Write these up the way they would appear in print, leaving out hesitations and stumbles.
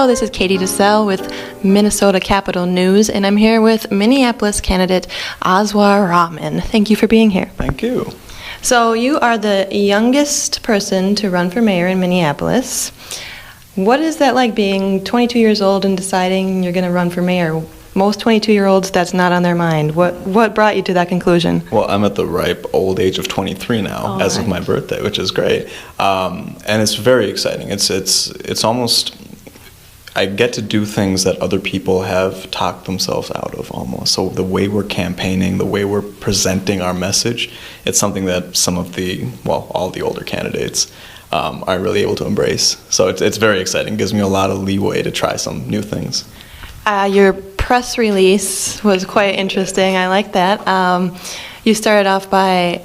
Hello, this is Katey DeCelle with Minnesota Capital News, and I'm here with Minneapolis candidate Aswar Rahman. Thank you for being here. Thank you. So you are the youngest person to run for mayor in Minneapolis. What is that like, being 22 years old and deciding you're going to run for mayor? Most 22-year-olds, that's not on their mind. What brought you to that conclusion? Well, I'm at the ripe old age of 23 now, as of my birthday, which is great, and it's very exciting. It's almost, I get to do things that other people have talked themselves out of almost. So the way we're campaigning, the way we're presenting our message, it's something that some of all the older candidates aren't really able to embrace. So it's very exciting. It gives me a lot of leeway to try some new things. Your press release was quite interesting. I like that. You started off by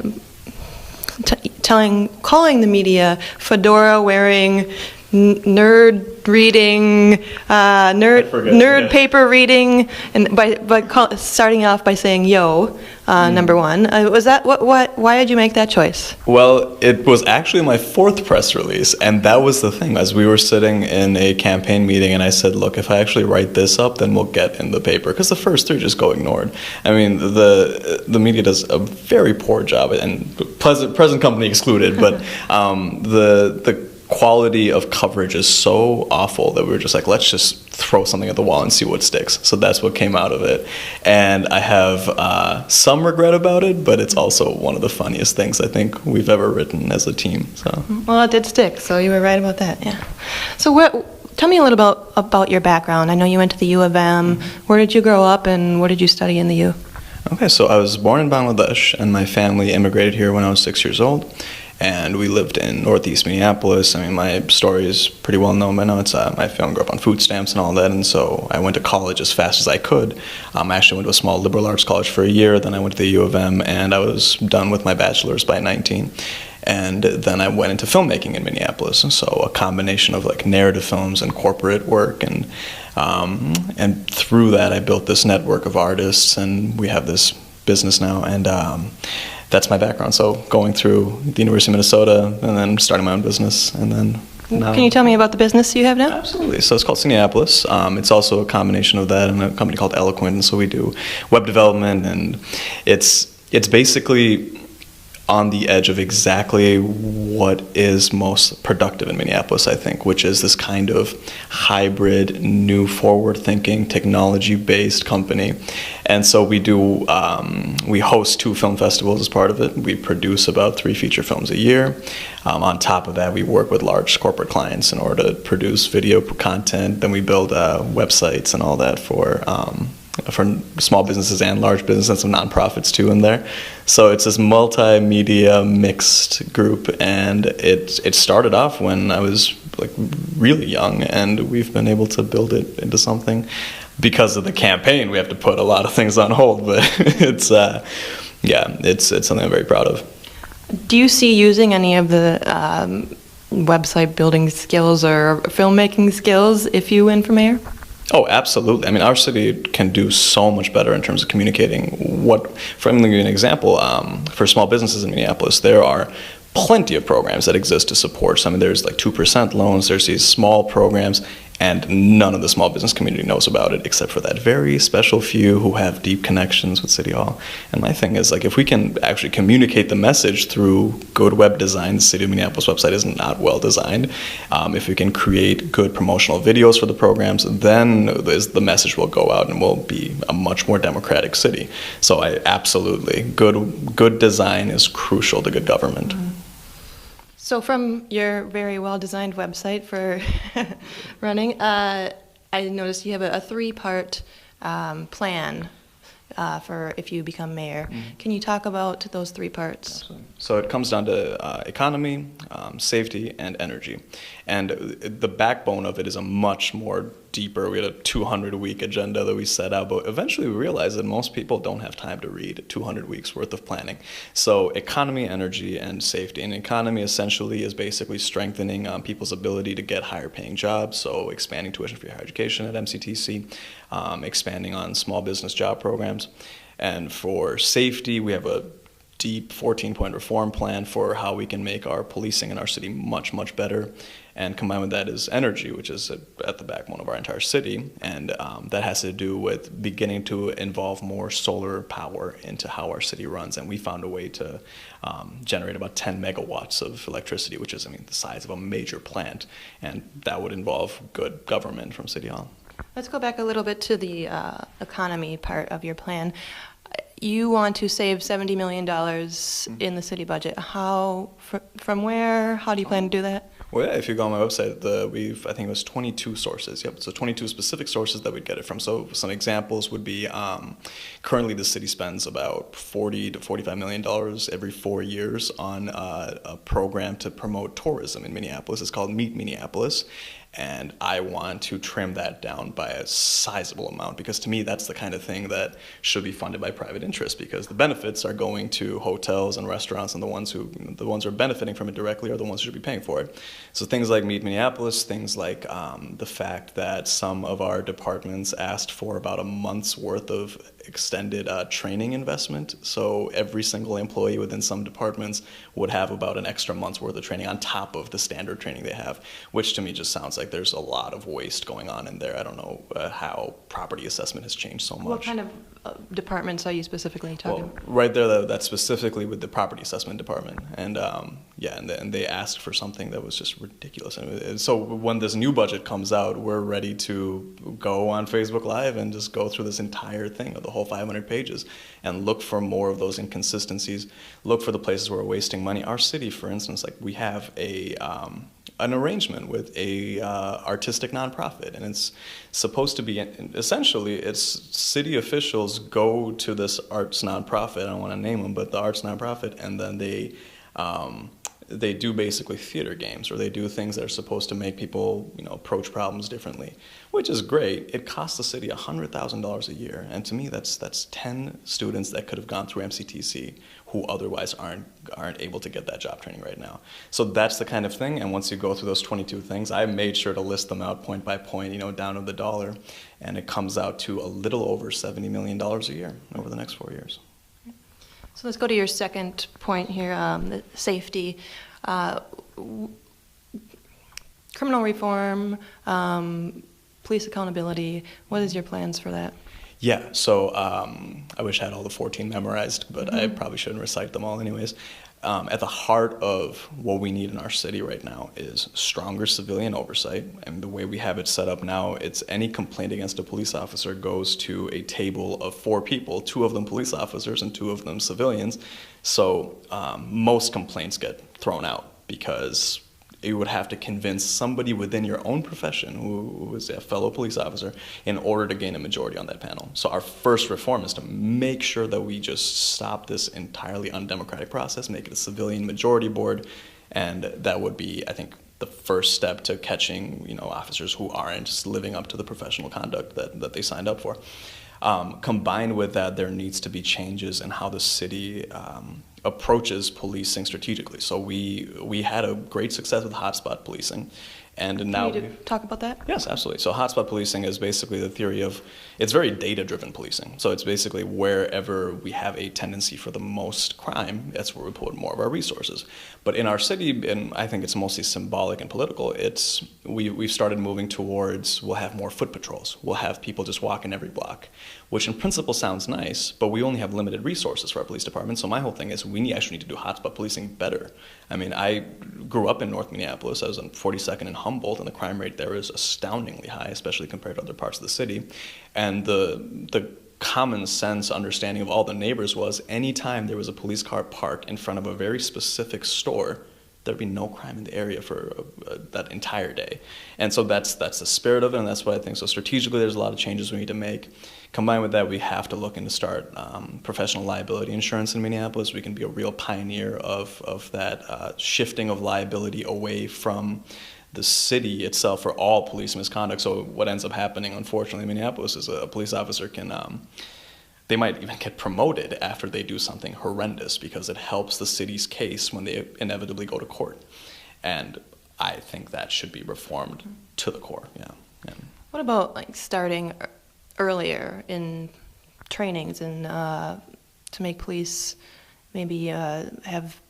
calling the media fedora-wearing, nerd-reading, nerd paper reading, and starting off by saying "yo," number one. Was that why did you make that choice? Well, it was actually my fourth press release, and that was the thing. As we were sitting in a campaign meeting, and I said, "Look, if I actually write this up, then we'll get in the paper," because the first three just go ignored. I mean, the media does a very poor job, and present company excluded. But the quality of coverage is so awful that we were just like, let's just throw something at the wall and see what sticks. So that's what came out of it. And I have some regret about it, but it's also one of the funniest things I think we've ever written as a team. So. Well, it did stick, so you were right about that, yeah. So tell me a little about your background. I know you went to the U of M. Where did you grow up, and what did you study in the U? Okay, so I was born in Bangladesh, and my family immigrated here when I was 6 years old. And we lived in northeast Minneapolis. I mean, my story is pretty well known by now. It's my family grew up on food stamps and all that, and so I went to college as fast as I could. I actually went to a small liberal arts college for a year, then I went to the U of M, and I was done with my bachelor's by 19. And then I went into filmmaking in Minneapolis, so a combination of like narrative films and corporate work, and through that I built this network of artists, and we have this business now, and that's my background. So going through the University of Minnesota and then starting my own business, and then now. Can you tell me about the business you have now? Absolutely. So it's called Minneapolis. It's also a combination of that and a company called Eloquent. And so we do web development, and it's basically on the edge of exactly what is most productive in Minneapolis, I think, which is this kind of hybrid, new, forward-thinking, technology-based company. And so we host 2 film festivals as part of it. We produce about 3 feature films a year. On top of that, we work with large corporate clients in order to produce video content. Then we build websites and all that for small businesses and large businesses, and some nonprofits too in there. So it's this multimedia mixed group, and it started off when I was like really young, and we've been able to build it into something. Because of the campaign, we have to put a lot of things on hold, but it's something I'm very proud of. Do you see using any of the website building skills or filmmaking skills if you win for mayor? Oh, absolutely. I mean, our city can do so much better in terms of communicating. For me, an example, for small businesses in Minneapolis, there are plenty of programs that exist to support. So, I mean, there's like 2% loans, there's these small programs, and none of the small business community knows about it except for that very special few who have deep connections with City Hall. And my thing is, like, if we can actually communicate the message through good web design, the City of Minneapolis website is not well designed. If we can create good promotional videos for the programs, then the message will go out and we'll be a much more democratic city. So absolutely, good design is crucial to good government. Mm-hmm. So from your very well-designed website for running, I noticed you have a 3-part plan for if you become mayor. Mm-hmm. Can you talk about those 3 parts? Absolutely. So it comes down to economy, safety, and energy. And the backbone of it is a much more deeper. We had a 200-week agenda that we set out, but eventually we realized that most people don't have time to read 200 weeks worth of planning. So economy, energy, and safety. And economy essentially is basically strengthening people's ability to get higher paying jobs, so expanding tuition for higher education at MCTC, expanding on small business job programs. And for safety, we have a deep 14-point reform plan for how we can make our policing in our city much, much better. And combined with that is energy, which is at the backbone of our entire city. And that has to do with beginning to involve more solar power into how our city runs. And we found a way to generate about 10 megawatts of electricity, which is, I mean, the size of a major plant. And that would involve good government from City Hall. Let's go back a little bit to the economy part of your plan. You want to save $70 million in the city budget. How, from where, how do you plan to do that? Well, yeah, if you go on my website, I think it was 22 sources. Yep, so 22 specific sources that we'd get it from. So some examples would be currently the city spends about $40 to $45 million every 4 years on a program to promote tourism in Minneapolis. It's called Meet Minneapolis. And I want to trim that down by a sizable amount, because to me that's the kind of thing that should be funded by private interest, because the benefits are going to hotels and restaurants, and the ones who are benefiting from it directly are the ones who should be paying for it. So things like Meet Minneapolis, things like the fact that some of our departments asked for about a month's worth of extended training investment. So every single employee within some departments would have about an extra month's worth of training on top of the standard training they have, which to me just sounds like there's a lot of waste going on in there. I don't know how property assessment has changed so much. What kind of departments are you specifically talking about? Right there, that's specifically with the property assessment department. And and they asked for something that was just ridiculous. And so when this new budget comes out, we're ready to go on Facebook Live and just go through this entire thing of the whole 500 pages and look for more of those inconsistencies, look for the places where we're wasting money. Our city, for instance, like we have an arrangement with a artistic nonprofit, and it's supposed to be, essentially, it's city officials go to this arts nonprofit, I don't want to name them, but the arts nonprofit, and then they do basically theater games, or they do things that are supposed to make people, approach problems differently, which is great. It costs the city $100,000 a year, and to me, that's 10 students that could have gone through MCTC who otherwise aren't able to get that job training right now. So that's the kind of thing, and once you go through those 22 things, I made sure to list them out point by point, down to the dollar, and it comes out to a little over $70 million a year over the next 4 years. So let's go to your second point here, the safety. Criminal reform, police accountability. What is your plans for that? Yeah, so I wish I had all the 14 memorized, but I probably shouldn't recite them all anyways. At the heart of what we need in our city right now is stronger civilian oversight. And the way we have it set up now, it's any complaint against a police officer goes to a table of 4 people, 2 of them police officers and 2 of them civilians. So most complaints get thrown out because you would have to convince somebody within your own profession who is a fellow police officer in order to gain a majority on that panel. So our first reform is to make sure that we just stop this entirely undemocratic process, make it a civilian majority board, and that would be, I think, the first step to catching officers who aren't just living up to the professional conduct that they signed up for. Combined with that, there needs to be changes in how the city approaches policing strategically. So we had a great success with hotspot policing, and now Can you talk about that? Yes, absolutely. So hotspot policing is basically the theory of, it's very data-driven policing. So it's basically wherever we have a tendency for the most crime, that's where we put more of our resources. But in our city, and I think it's mostly symbolic and political, we've started moving towards, we'll have more foot patrols. We'll have people just walking every block, which in principle sounds nice, but we only have limited resources for our police department. So my whole thing is we actually need to do hotspot policing better. I mean, I grew up in North Minneapolis. I was on 42nd and Humboldt, and the crime rate there is astoundingly high, especially compared to other parts of the city. And the common sense understanding of all the neighbors was anytime there was a police car parked in front of a very specific store, there'd be no crime in the area for that entire day. And so that's the spirit of it, and that's what I think. So strategically, there's a lot of changes we need to make. Combined with that, we have to look into start professional liability insurance in Minneapolis. We can be a real pioneer of that shifting of liability away from the city itself for all police misconduct. So what ends up happening, unfortunately, in Minneapolis is a police officer can, they might even get promoted after they do something horrendous because it helps the city's case when they inevitably go to court. And I think that should be reformed to the core, yeah. What about starting earlier in trainings and to make police maybe have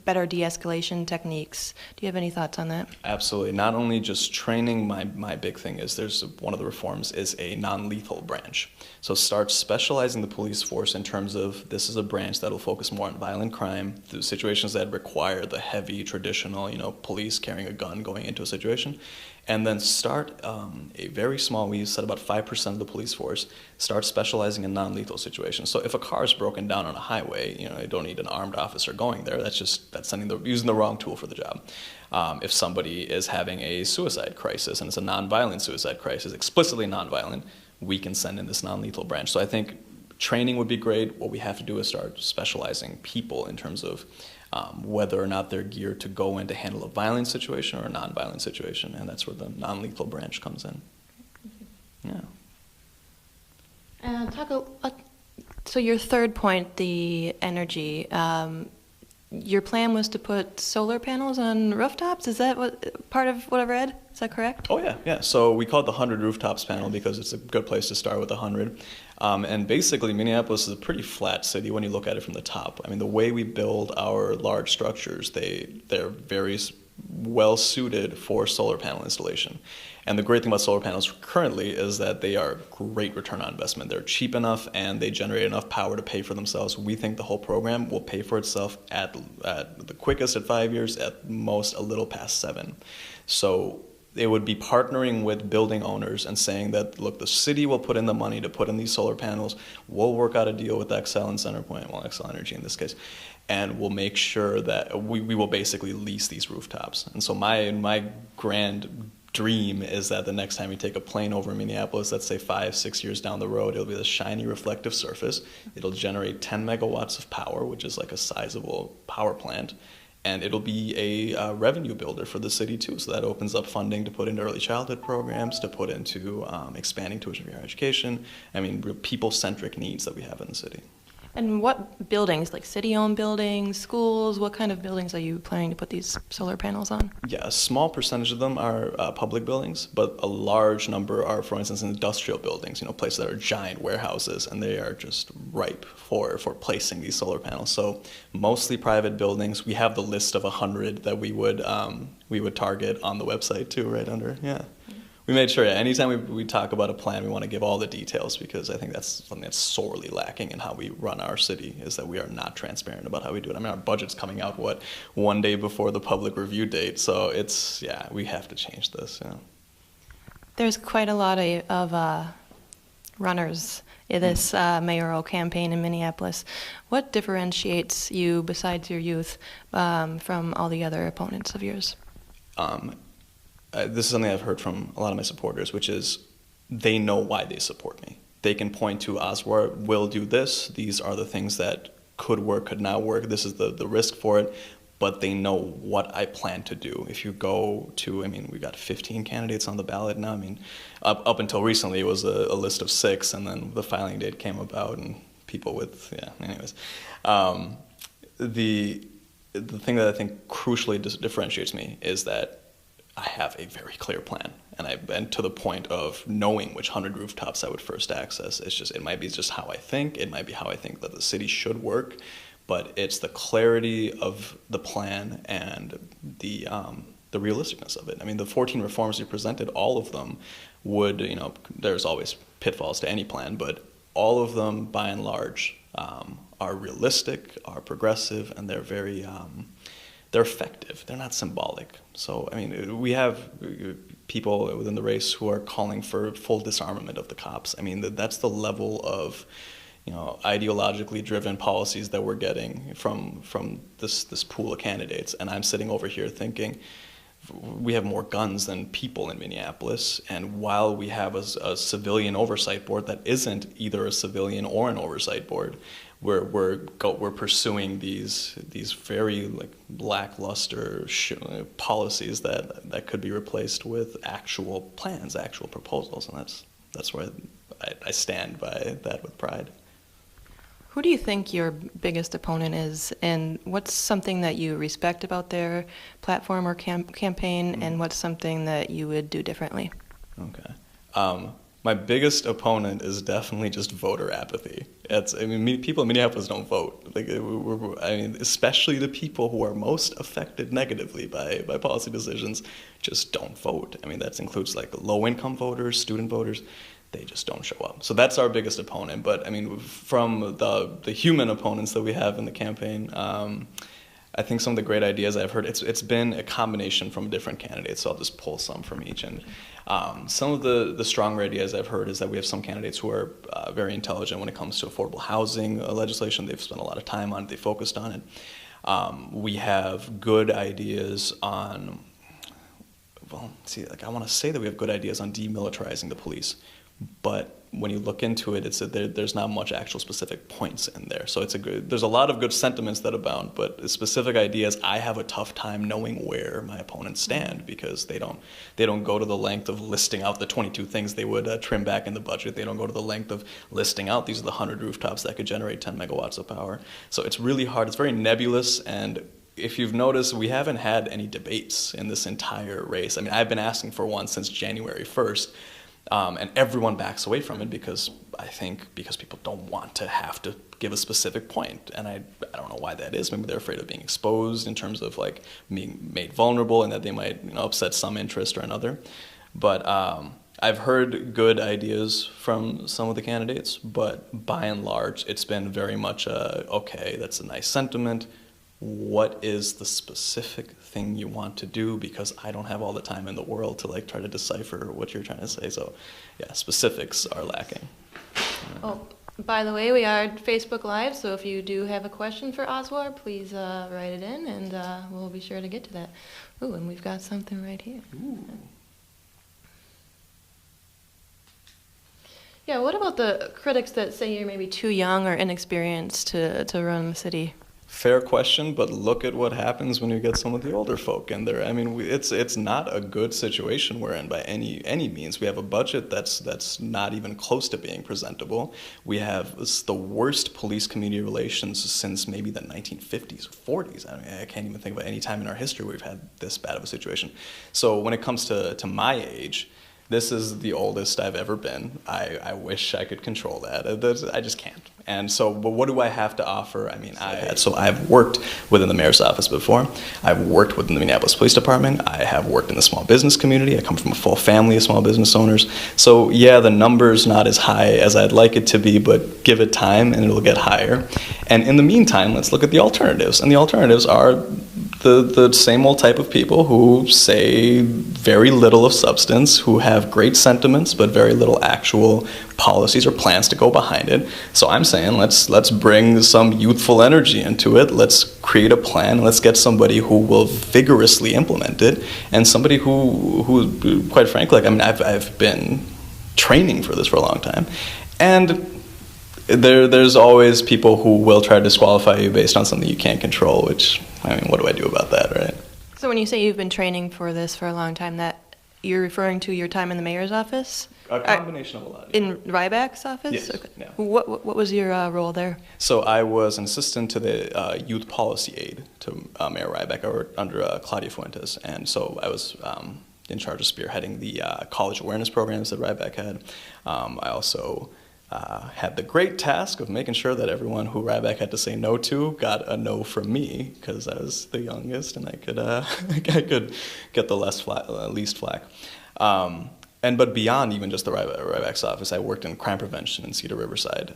better de-escalation techniques. Do you have any thoughts on that? Absolutely. Not only just training, my big thing is one of the reforms is a non-lethal branch. So start specializing the police force in terms of this is a branch that will focus more on violent crime, through situations that require the heavy traditional, police carrying a gun going into a situation. And then start a very small, we said about 5% of the police force, start specializing in non-lethal situations. So if a car is broken down on a highway, you don't need an armed officer going there. That's using the wrong tool for the job. If somebody is having a suicide crisis and it's a non-violent suicide crisis, explicitly non-violent, we can send in this non-lethal branch. So I think training would be great. What we have to do is start specializing people in terms of whether or not they're geared to go in to handle a violent situation or a non-violent situation, and that's where the non-lethal branch comes in. Yeah. So your third point, the energy. Your plan was to put solar panels on rooftops? Is that part of what I've read? Is that correct? Oh, yeah. So we call it the 100 rooftops panel because it's a good place to start with 100. And basically, Minneapolis is a pretty flat city when you look at it from the top. I mean, the way we build our large structures, they're very well suited for solar panel installation. And the great thing about solar panels currently is that they are great return on investment. They're cheap enough and they generate enough power to pay for themselves. We think the whole program will pay for itself at the quickest at 5 years, at most a little past 7. So it would be partnering with building owners and saying that, look, the city will put in the money to put in these solar panels. We'll work out a deal with DeCelle and CenterPoint, well, Xcel Energy in this case, and we'll make sure that we will basically lease these rooftops. And so my grand dream is that the next time you take a plane over Minneapolis, let's say 5-6 years down the road, it'll be this shiny reflective surface. It'll generate 10 megawatts of power, which is like a sizable power plant. And it'll be a revenue builder for the city too. So that opens up funding to put into early childhood programs, to put into expanding tuition for higher education. I mean, people-centric needs that we have in the city. And what buildings, like city-owned buildings, schools, what kind of buildings are you planning to put these solar panels on? Yeah, a small percentage of them are public buildings, but a large number are, for instance, industrial buildings, places that are giant warehouses, and they are just ripe for placing these solar panels. So mostly private buildings. We have the list of 100 that we would target on the website too, right under, yeah. We made sure, anytime we talk about a plan, we want to give all the details, because I think that's something that's sorely lacking in how we run our city, is that we are not transparent about how we do it. I mean, our budget's coming out, one day before the public review date, so we have to change this, yeah. There's quite a lot of runners in this mayoral campaign in Minneapolis. What differentiates you, besides your youth, from all the other opponents of yours? This is something I've heard from a lot of my supporters, which is they know why they support me. They can point to Aswar will do this. These are the things that could work, could not work. This is the risk for it. But they know what I plan to do. If you go to, we've got 15 candidates on the ballot now. Up until recently, it was a list of 6, and then the filing date came about, and people with, anyways. The thing that I think crucially differentiates me is that I have a very clear plan, and to the point of knowing which 100 rooftops I would first access. It might be just how I think. It might be how I think that the city should work, but it's the clarity of the plan and the realisticness of it. The 14 reforms you presented, all of them would, there's always pitfalls to any plan, but all of them, by and large, are realistic, are progressive, and they're very they're effective. They're not symbolic. So, we have people within the race who are calling for full disarmament of the cops. That's the level of, ideologically driven policies that we're getting from this pool of candidates. And I'm sitting over here thinking, we have more guns than people in Minneapolis, and while we have a civilian oversight board that isn't either a civilian or an oversight board, we're pursuing these very lackluster policies that could be replaced with actual plans, actual proposals, and that's where I stand by that with pride. Who do you think your biggest opponent is, and what's something that you respect about their platform or campaign, and what's something that you would do differently? Okay. My biggest opponent is definitely just voter apathy. I mean, people in Minneapolis don't vote. Like, I mean, especially the people who are most affected negatively by policy decisions just don't vote. I mean, that includes like low-income voters, student voters. They just don't show up. So that's our biggest opponent. But I mean, from the human opponents that we have in the campaign, I think some of the great ideas I've heard, it's been a combination from different candidates, so I'll just pull some from each. And some of the stronger ideas I've heard is that we have some candidates who are very intelligent when it comes to affordable housing legislation. They've spent a lot of time on it, they focused on it. We have good ideas on, well, see, like I want to say that we have good ideas on demilitarizing the police, but when you look into it, there's not much actual specific points in there. So there's a lot of good sentiments that abound, but specific ideas, I have a tough time knowing where my opponents stand, because they don't go to the length of listing out the 22 things they would trim back in the budget. They don't go to the length of listing out these are the 100 rooftops that could generate 10 megawatts of power. So it's really hard. It's very nebulous, and if you've noticed, we haven't had any debates in this entire race. I mean, I've been asking for one since January 1st. And everyone backs away from it because people don't want to have to give a specific point. And I don't know why that is. Maybe they're afraid of being exposed in terms of like being made vulnerable and that they might upset some interest or another. But I've heard good ideas from some of the candidates, but by and large, it's been very much okay, that's a nice sentiment. What is the specific thing you want to do? Because I don't have all the time in the world to like try to decipher what you're trying to say. So yeah, specifics are lacking. Oh, by the way, we are Facebook Live, so if you do have a question for Aswar, please write it in, and we'll be sure to get to that. Ooh, and we've got something right here. Ooh. Yeah, what about the critics that say you're maybe too young or inexperienced to run the city? Fair question, but look at what happens when you get some of the older folk in there. I mean, it's not a good situation we're in by any means. We have a budget that's not even close to being presentable. We have the worst police community relations since maybe the 1950s or 40s. I mean, I can't even think about any time in our history where we've had this bad of a situation. So when it comes to my age, this is the oldest I've ever been. I wish I could control that. I just can't. And so, but what do I have to offer? I mean, I've worked within the mayor's office before. I've worked within the Minneapolis Police Department. I have worked in the small business community. I come from a full family of small business owners. So yeah, the number's not as high as I'd like it to be, but give it time and it'll get higher. And in the meantime, let's look at the alternatives. And the alternatives are the same old type of people who say very little of substance, who have great sentiments but very little actual policies or plans to go behind it. So I'm saying let's bring some youthful energy into it. Let's create a plan. Let's get somebody who will vigorously implement it, and somebody who quite frankly, like, I mean, I've been training for this for a long time, and there's always people who will try to disqualify you based on something you can't control, which, I mean, what do I do about that, right? So when you say you've been training for this for a long time, that you're referring to your time in the mayor's office? A combination of a lot. In Ryback's office? Yes. Okay. Yeah. What was your role there? So I was an assistant to the youth policy aide to Mayor Ryback under Claudia Fuentes, and so I was in charge of spearheading the college awareness programs that Ryback had. I also had the great task of making sure that everyone who Ryback had to say no to got a no from me, because I was the youngest and I could I could get the least flack. But beyond even just the Ryback's office, I worked in crime prevention in Cedar Riverside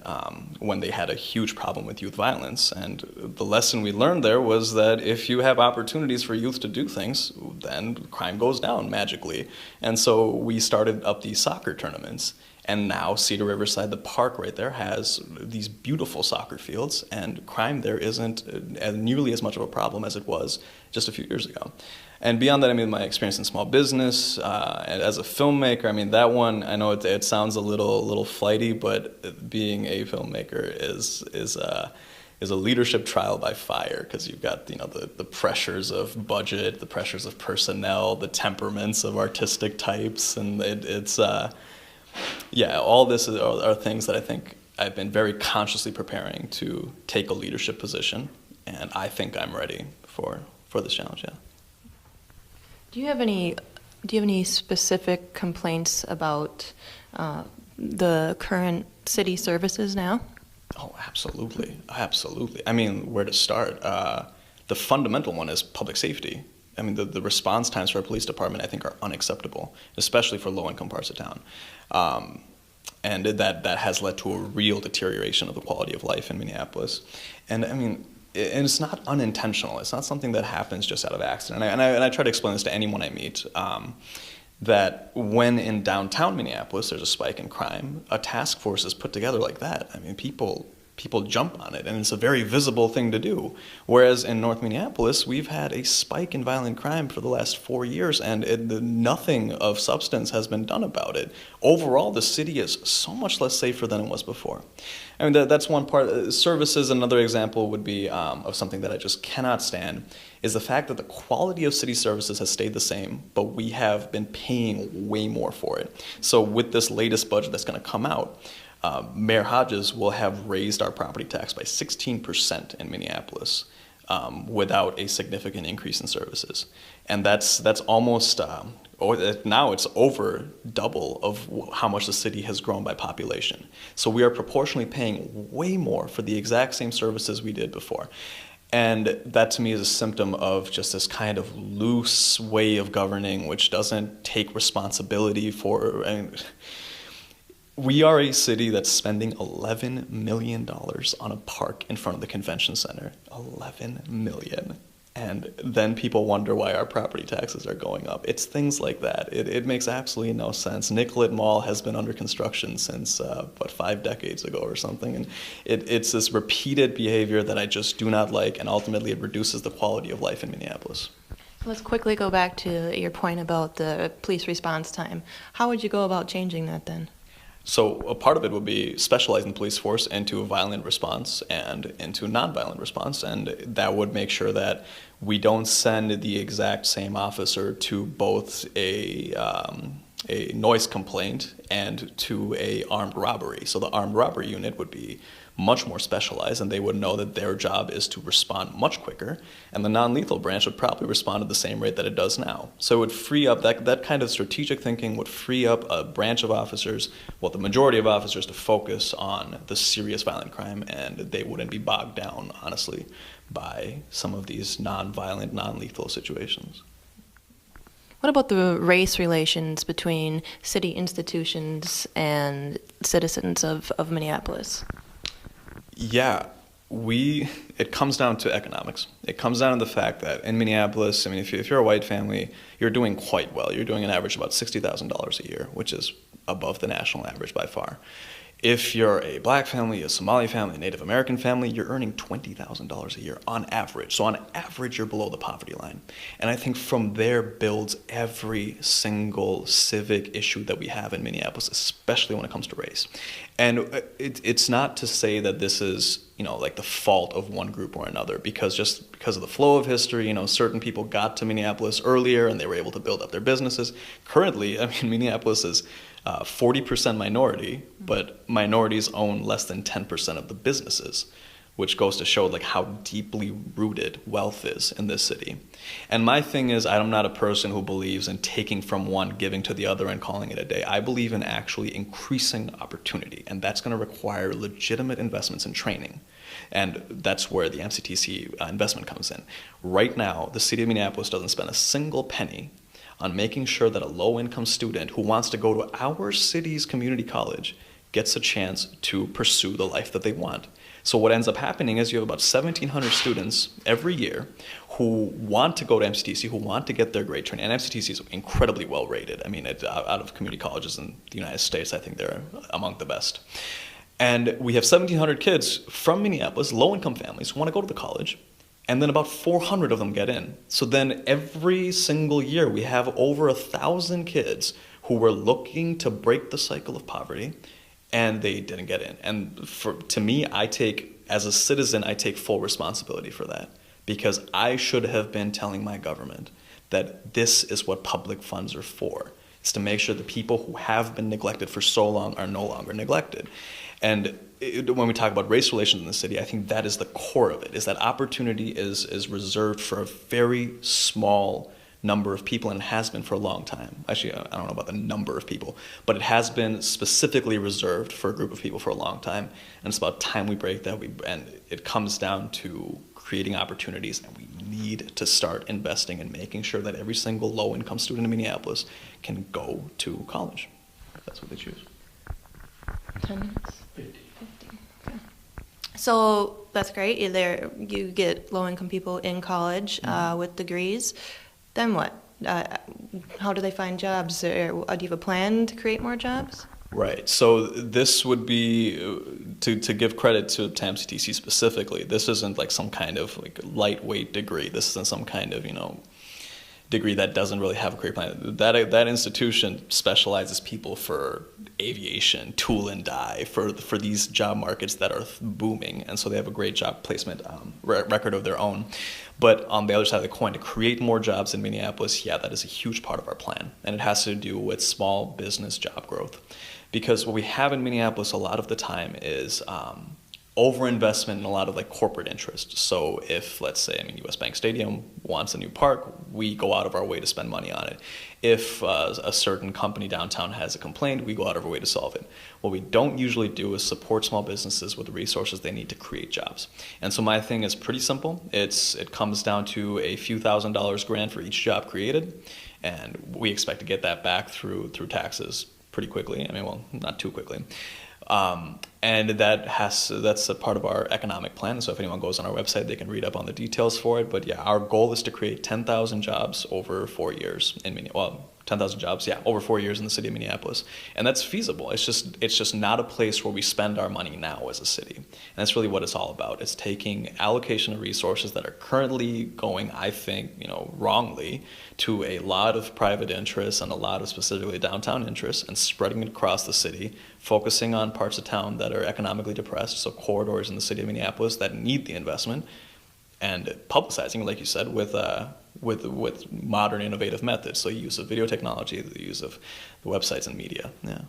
when they had a huge problem with youth violence. And the lesson we learned there was that if you have opportunities for youth to do things, then crime goes down magically. And so we started up these soccer tournaments. And now Cedar Riverside, the park right there, has these beautiful soccer fields, and crime there isn't nearly as much of a problem as it was just a few years ago. And beyond that, I mean, my experience in small business, and as a filmmaker, I mean, that one, I know it sounds a little flighty, but being a filmmaker is a leadership trial by fire, because you've got the pressures of budget, the pressures of personnel, the temperaments of artistic types, and it's yeah, all this are things that I think I've been very consciously preparing to take a leadership position, and I think I'm ready for this challenge. Yeah. Do you have any specific complaints about the current city services now? Oh, absolutely. Absolutely. I mean, where to start? The fundamental one is public safety. I mean, the response times for our police department, I think, are unacceptable, especially for low-income parts of town. And that has led to a real deterioration of the quality of life in Minneapolis. And I mean, and it's not unintentional. It's not something that happens just out of accident. And I try to explain this to anyone I meet, that when in downtown Minneapolis there's a spike in crime, a task force is put together like that. I mean, people jump on it, and it's a very visible thing to do. Whereas in North Minneapolis, we've had a spike in violent crime for the last 4 years, and nothing of substance has been done about it. Overall, the city is so much less safer than it was before. I mean, that's one part. Services, another example would be of something that I just cannot stand, is the fact that the quality of city services has stayed the same, but we have been paying way more for it. So with this latest budget that's going to come out, Mayor Hodges will have raised our property tax by 16% in Minneapolis without a significant increase in services. And that's almost, now it's over double of how much the city has grown by population. So we are proportionally paying way more for the exact same services we did before. And that to me is a symptom of just this kind of loose way of governing which doesn't take responsibility for... We are a city that's spending $11 million on a park in front of the convention center. $11 million. And then people wonder why our property taxes are going up. It's things like that. It makes absolutely no sense. Nicollet Mall has been under construction since, 5 decades ago or something. And it's this repeated behavior that I just do not like, and ultimately it reduces the quality of life in Minneapolis. Let's quickly go back to your point about the police response time. How would you go about changing that then? So a part of it would be specializing the police force into a violent response and into nonviolent response, and that would make sure that we don't send the exact same officer to both a noise complaint and to a armed robbery. So the armed robbery unit would be much more specialized, and they would know that their job is to respond much quicker, and the non-lethal branch would probably respond at the same rate that it does now. So it would free up, that kind of strategic thinking would free up a branch of officers, well, the majority of officers, to focus on the serious violent crime, and they wouldn't be bogged down, honestly, by some of these non-violent, non-lethal situations. What about the race relations between city institutions and citizens of Minneapolis? Yeah, it comes down to economics. It comes down to the fact that in Minneapolis, I mean, if you're a white family, you're doing quite well. You're doing an average of about $60,000 a year, which is above the national average by far. If you're a black family, a Somali family, a Native American family, you're earning $20,000 a year on average. So on average, you're below the poverty line. And I think from there builds every single civic issue that we have in Minneapolis, especially when it comes to race. And it's not to say that this is, like the fault of one group or another, because of the flow of history, certain people got to Minneapolis earlier and they were able to build up their businesses. Currently, I mean, Minneapolis is 40% minority, but minorities own less than 10% of the businesses, which goes to show like how deeply rooted wealth is in this city. And my thing is, I'm not a person who believes in taking from one, giving to the other, and calling it a day. I believe in actually increasing opportunity, and that's going to require legitimate investments in training. And that's where the MCTC investment comes in. Right now, the city of Minneapolis doesn't spend a single penny on making sure that a low-income student who wants to go to our city's community college gets a chance to pursue the life that they want. So what ends up happening is you have about 1,700 students every year who want to go to MCTC, who want to get their grade training. And MCTC is incredibly well rated. I mean, out of community colleges in the United States, I think they're among the best. And we have 1,700 kids from Minneapolis, low-income families, who want to go to the college, and then about 400 of them get in. So then every single year we have over 1,000 kids who were looking to break the cycle of poverty, and they didn't get in. And to me, as a citizen, I take full responsibility for that, because I should have been telling my government that this is what public funds are for. It's to make sure the people who have been neglected for so long are no longer neglected. And when we talk about race relations in the city, I think that is the core of it, is that opportunity is reserved for a very small number of people, and it has been for a long time. Actually, I don't know about the number of people, but it has been specifically reserved for a group of people for a long time, and it's about time we break that. And it comes down to creating opportunities, and we need to start investing in making sure that every single low-income student in Minneapolis can go to college. That's what they choose. 10 minutes? 50. Okay. So that's great. You get low-income people in college with degrees. Then what? How do they find jobs? Do you have a plan to create more jobs? Right. So this would be, to give credit to TAMCTC specifically, this isn't like some kind of like lightweight degree. This isn't some kind of, degree that doesn't really have a career plan. That institution specializes people for aviation, tool and die, for these job markets that are booming, and so they have a great job placement record of their own. But on the other side of the coin, to create more jobs in Minneapolis, that is a huge part of our plan, and it has to do with small business job growth. Because what we have in Minneapolis a lot of the time is overinvestment in a lot of like corporate interests. So if, let's say, US Bank Stadium wants a new park, we go out of our way to spend money on it. If a certain company downtown has a complaint, we go out of our way to solve it. What we don't usually do is support small businesses with the resources they need to create jobs. And so my thing is pretty simple. It comes down to a few $1,000s grant for each job created, and we expect to get that back through taxes pretty quickly. Not too quickly. And that's a part of our economic plan. So if anyone goes on our website, they can read up on the details for it. But our goal is to create 10,000 jobs over 4 years in Minneapolis. 10,000 jobs, over 4 years in the city of Minneapolis. And that's feasible. It's just not a place where we spend our money now as a city. And that's really what it's all about. It's taking allocation of resources that are currently going, I think, wrongly, to a lot of private interests and a lot of specifically downtown interests, and spreading it across the city, focusing on parts of town that are economically depressed, so corridors in the city of Minneapolis that need the investment, and publicizing, like you said, with modern innovative methods. So use of video technology, the use of the websites and media. Yeah.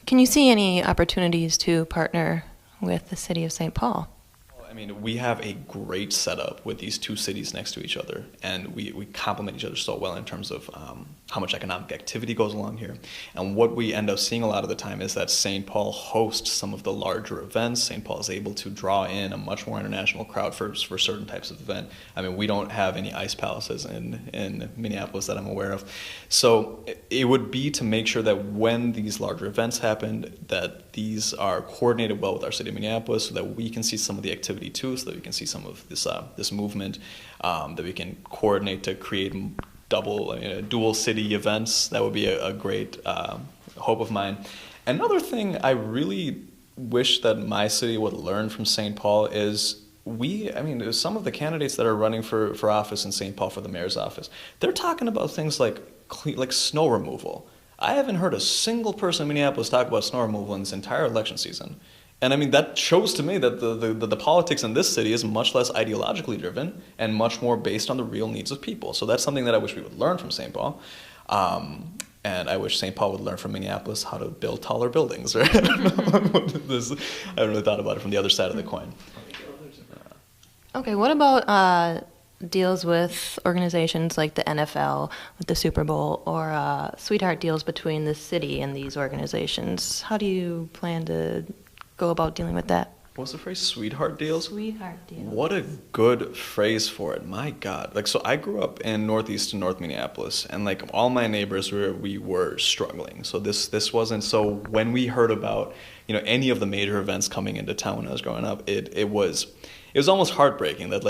Can you see any opportunities to partner with the city of St. Paul? We have a great setup with these two cities next to each other, and we complement each other so well in terms of how much economic activity goes along here. And what we end up seeing a lot of the time is that St. Paul hosts some of the larger events. St. Paul is able to draw in a much more international crowd for certain types of event. We don't have any ice palaces in Minneapolis that I'm aware of. So it would be to make sure that when these larger events happen, that these are coordinated well with our city of Minneapolis, so that we can see some of the activity too, so that we can see some of this movement, that we can coordinate to create dual city events. That would be a great hope of mine. Another thing I really wish that my city would learn from St. Paul is some of the candidates that are running for office in St. Paul for the mayor's office, they're talking about things like snow removal. I haven't heard a single person in Minneapolis talk about snow removal in this entire election season. And that shows to me that the politics in this city is much less ideologically driven and much more based on the real needs of people. So that's something that I wish we would learn from St. Paul. And I wish St. Paul would learn from Minneapolis how to build taller buildings. Right? I haven't really thought about it from the other side of the coin. Okay, what about deals with organizations like the NFL, with the Super Bowl, or sweetheart deals between the city and these organizations? How do you plan to go about dealing with that? What was the phrase? Sweetheart deals? Sweetheart deals. What a good phrase for it. My God. So I grew up in Northeast and North Minneapolis, and all my neighbors we were struggling. So this wasn't, so when we heard about, any of the major events coming into town when I was growing up, it was almost heartbreaking that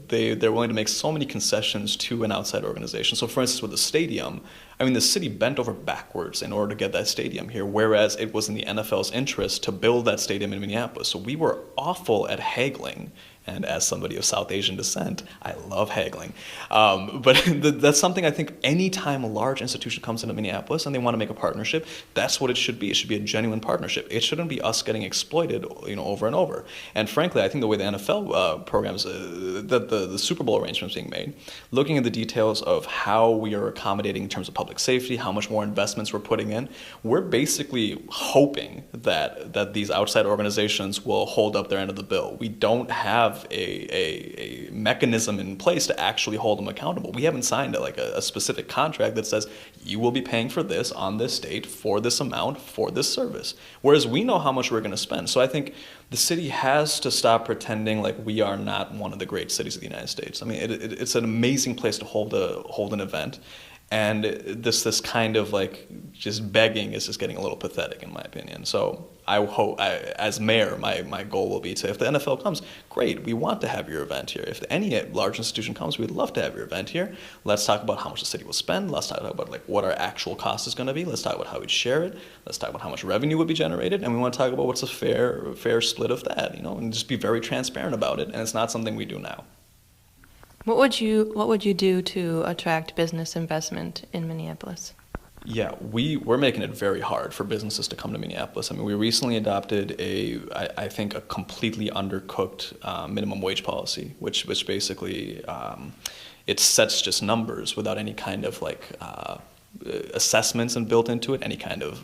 they're willing to make so many concessions to an outside organization. So for instance, with the stadium, the city bent over backwards in order to get that stadium here, whereas it was in the NFL's interest to build that stadium in Minneapolis. So we were awful at haggling. And as somebody of South Asian descent, I love haggling. But that's something I think any time a large institution comes into Minneapolis and they want to make a partnership, that's what it should be. It should be a genuine partnership. It shouldn't be us getting exploited, over and over. And frankly, I think the way the NFL programs, the Super Bowl arrangements being made, looking at the details of how we are accommodating in terms of public public safety, how much more investments we're putting in. We're basically hoping that these outside organizations will hold up their end of the bill. We don't have a mechanism in place to actually hold them accountable. We haven't signed a specific contract that says you will be paying for this on this date for this amount for this service. Whereas we know how much we're going to spend. So I think the city has to stop pretending like we are not one of the great cities of the United States. I mean, it's an amazing place to hold an event, and this kind of like just begging is just getting a little pathetic in my opinion. So I hope, as mayor, my goal will be to, if the NFL comes, great, we want to have your event here. If any large institution comes, we'd love to have your event here. Let's talk about how much the city will spend. Let's talk about like what our actual cost is going to be. Let's talk about how we'd share it. Let's talk about how much revenue would be generated, and we want to talk about what's a fair split of that, and just be very transparent about it. And it's not something we do now. What would you do to attract business investment in Minneapolis? Yeah, we're making it very hard for businesses to come to Minneapolis. I mean, we recently adopted I think a completely undercooked minimum wage policy, which basically it sets just numbers without any kind of assessments and built into it, any kind of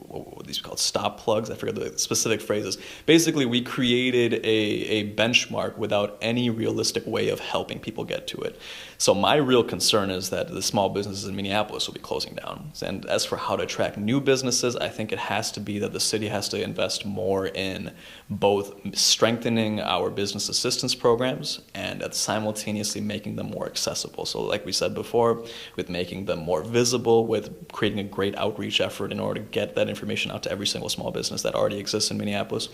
what these are called, stop plugs. I forget the specific phrases. Basically, we created a benchmark without any realistic way of helping people get to it. So my real concern is that the small businesses in Minneapolis will be closing down. And as for how to attract new businesses, I think it has to be that the city has to invest more in both strengthening our business assistance programs and simultaneously making them more accessible. So like we said before, with making them more visible, with creating a great outreach effort in order to get that information out to every single small business that already exists in Minneapolis.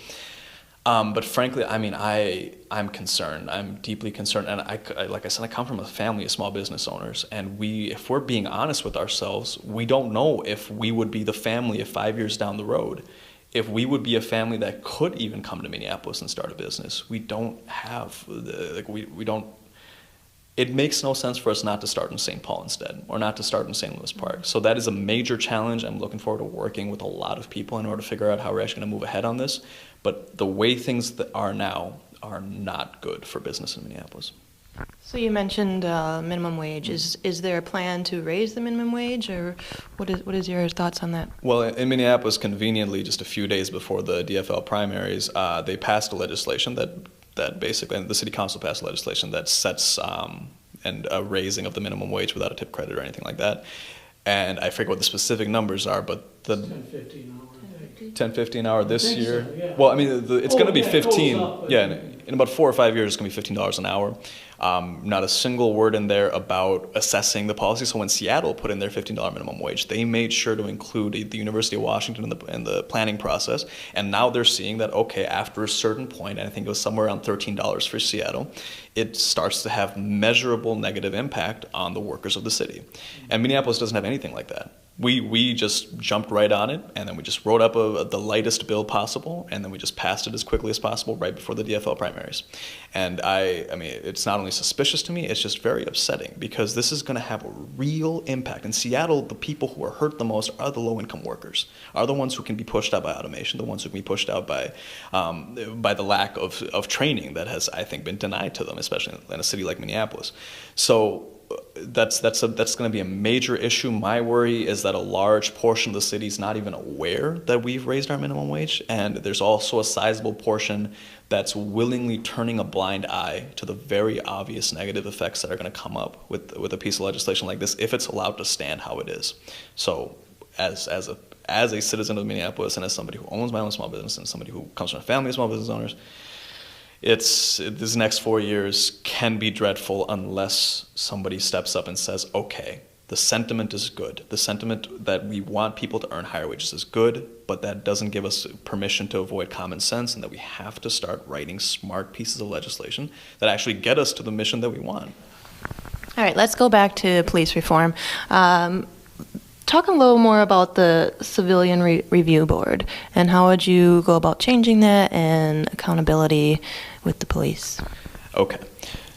But frankly, I mean, I'm concerned. I'm deeply concerned. And like I said, I come from a family of small business owners. And if we're being honest with ourselves, we don't know if we would be the family of 5 years down the road, if we would be a family that could even come to Minneapolis and start a business. We don't have, we don't. It makes no sense for us not to start in St. Paul instead, or not to start in St. Louis Park. So that is a major challenge. I'm looking forward to working with a lot of people in order to figure out how we're actually going to move ahead on this. But the way things that are now are not good for business in Minneapolis. So you mentioned minimum wage. Is there a plan to raise the minimum wage, or what is your thoughts on that? Well, in Minneapolis, conveniently, just a few days before the DFL primaries, they passed a legislation that basically, and the city council passed legislation that sets and a raising of the minimum wage without a tip credit or anything like that. And I forget what the specific numbers are, but the 10-15 an hour this year. So, yeah. Well, I mean, it's going to be 15. In about 4 or 5 years, it's going to be $15 an hour. Not a single word in there about assessing the policy. So when Seattle put in their $15 minimum wage, they made sure to include the University of Washington in the planning process. And now they're seeing that, okay, after a certain point, and I think it was somewhere around $13 for Seattle, it starts to have measurable negative impact on the workers of the city. And Minneapolis doesn't have anything like that. We just jumped right on it, and then we just wrote up the lightest bill possible, and then we just passed it as quickly as possible right before the DFL primaries. And I mean, it's not only suspicious to me, it's just very upsetting, because this is going to have a real impact. In Seattle, the people who are hurt the most are the low-income workers, are the ones who can be pushed out by automation, the ones who can be pushed out by the lack of training that has, I think, been denied to them, especially in a city like Minneapolis. So that's going to be a major issue. My worry is that a large portion of the city is not even aware that we've raised our minimum wage, and there's also a sizable portion that's willingly turning a blind eye to the very obvious negative effects that are going to come up with a piece of legislation like this if it's allowed to stand how it is. So as a citizen of Minneapolis, and as somebody who owns my own small business, and somebody who comes from a family of small business owners, these next 4 years can be dreadful unless somebody steps up and says, okay, the sentiment is good. The sentiment that we want people to earn higher wages is good, but that doesn't give us permission to avoid common sense, and that we have to start writing smart pieces of legislation that actually get us to the mission that we want. All right, let's go back to police reform. Talk a little more about the Civilian Review Board, and how would you go about changing that, and accountability with the police? Okay,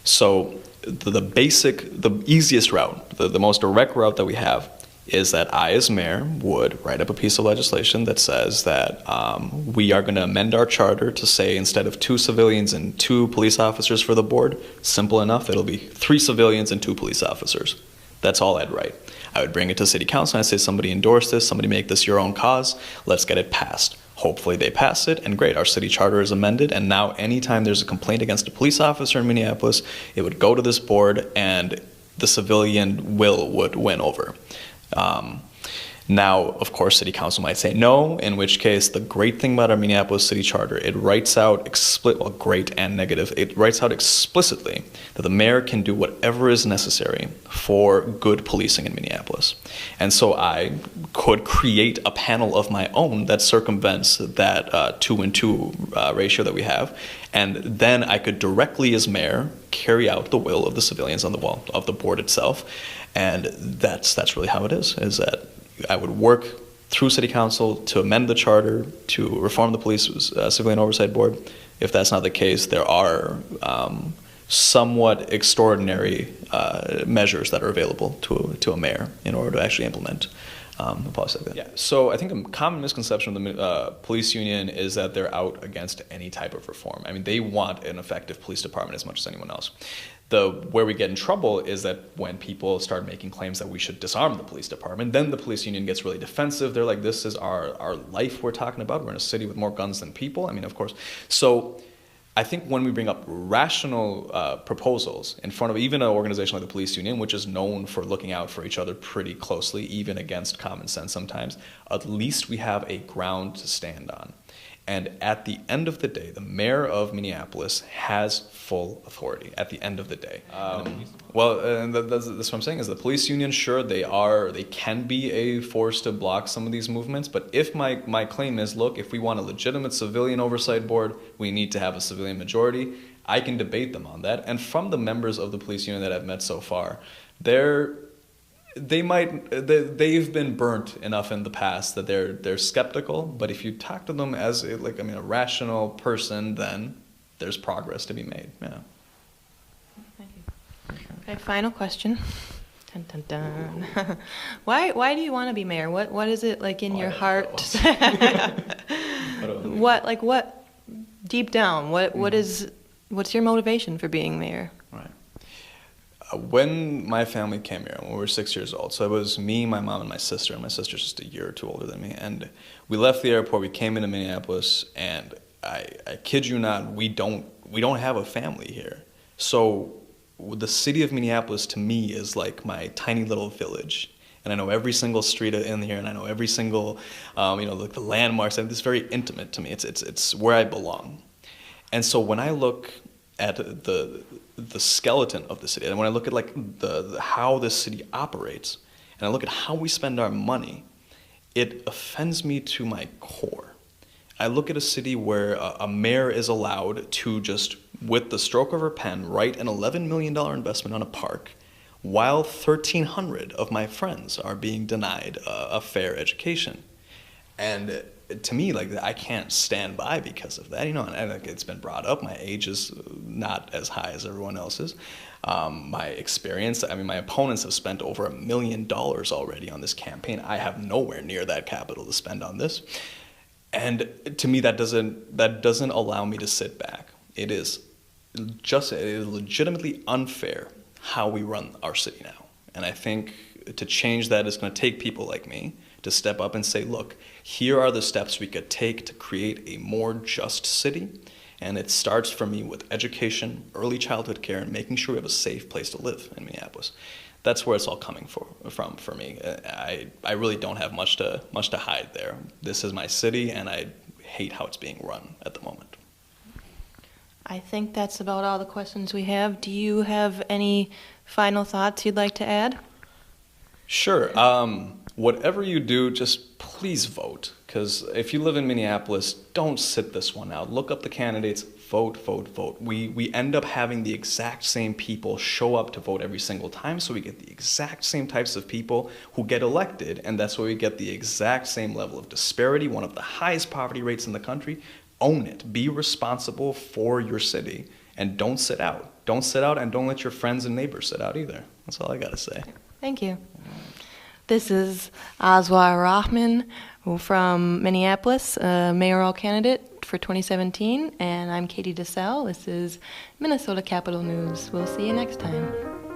so the easiest route, the most direct route that we have is that I, as mayor, would write up a piece of legislation that says that we are going to amend our charter to say, instead of 2 civilians and 2 police officers for the board, simple enough, it'll be 3 civilians and 2 police officers. That's all I'd write. I would bring it to city council and I'd say, somebody endorse this, somebody make this your own cause, let's get it passed. Hopefully they pass it, and great, our city charter is amended, and now anytime there's a complaint against a police officer in Minneapolis, it would go to this board and the civilian will would win over. Now, of course, city council might say no, in which case the great thing about our Minneapolis city charter, it writes out, well, great and negative, it writes out explicitly that the mayor can do whatever is necessary for good policing in Minneapolis. And so I could create a panel of my own that circumvents that 2-in-2 ratio that we have, and then I could directly, as mayor, carry out the will of the civilians on the wall of the board itself. And that's really how it is that I would work through city council to amend the charter, to reform the police civilian oversight board. If that's not the case, there are somewhat extraordinary measures that are available to a mayor in order to actually implement a policy like that. Yeah. So I think a common misconception of the police union is that they're out against any type of reform. I mean, they want an effective police department as much as anyone else. Where we get in trouble is that when people start making claims that we should disarm the police department, then the police union gets really defensive. They're like, this is our life we're talking about. We're in a city with more guns than people. I mean, of course. So I think when we bring up rational proposals in front of even an organization like the police union, which is known for looking out for each other pretty closely, even against common sense sometimes, at least we have a ground to stand on. And at the end of the day, the mayor of Minneapolis has full authority at the end of the day. That's what I'm saying is the police union, sure, they can be a force to block some of these movements. But if my claim is, look, if we want a legitimate civilian oversight board, we need to have a civilian majority, I can debate them on that. And from the members of the police union that I've met so far, they've been burnt enough in the past that they're skeptical, but if you talk to them as a rational person, then there's progress to be made. Yeah. Thank you. Okay, final question. Dun, dun, dun. Why do you want to be mayor? What is it like in your heart? What deep down? What's your motivation for being mayor? Right. When my family came here, when we were 6 years old, so it was me, my mom, and my sister, and my sister's just a year or two older than me, and we left the airport, we came into Minneapolis, and I kid you not, we don't have a family here. So the city of Minneapolis to me is like my tiny little village, and I know every single street in here, and I know every single, like the landmarks, and it's very intimate to me. It's where I belong. And so when I look at the skeleton of the city, and when I look at how this city operates, and I look at how we spend our money, it offends me to my core. I look at a city where a mayor is allowed to just, with the stroke of her pen, write an $11 million investment on a park, while 1,300 of my friends are being denied a fair education. And to me, I can't stand by because of that, and it's been brought up. My age is not as high as everyone else's. My experience, my opponents have spent over $1 million already on this campaign. I have nowhere near that capital to spend on this. And to me, that doesn't allow me to sit back. It is legitimately unfair how we run our city now. And I think to change that is going to take people like me to step up and say, look, here are the steps we could take to create a more just city. And it starts for me with education, early childhood care, and making sure we have a safe place to live in Minneapolis. That's where it's all coming from for me. I really don't have much to hide there. This is my city, and I hate how it's being run at the moment. I think that's about all the questions we have. Do you have any final thoughts you'd like to add? Sure. Whatever you do, just please vote. Because if you live in Minneapolis, don't sit this one out. Look up the candidates, vote, vote, vote. We end up having the exact same people show up to vote every single time, so we get the exact same types of people who get elected, and that's why we get the exact same level of disparity, one of the highest poverty rates in the country. Own it. Be responsible for your city, and don't sit out. Don't sit out, and don't let your friends and neighbors sit out either. That's all I got to say. Thank you. This is Aswar Rahman from Minneapolis, a mayoral candidate for 2017, and I'm Katey DeCelle. This is Minnesota Capital News. We'll see you next time.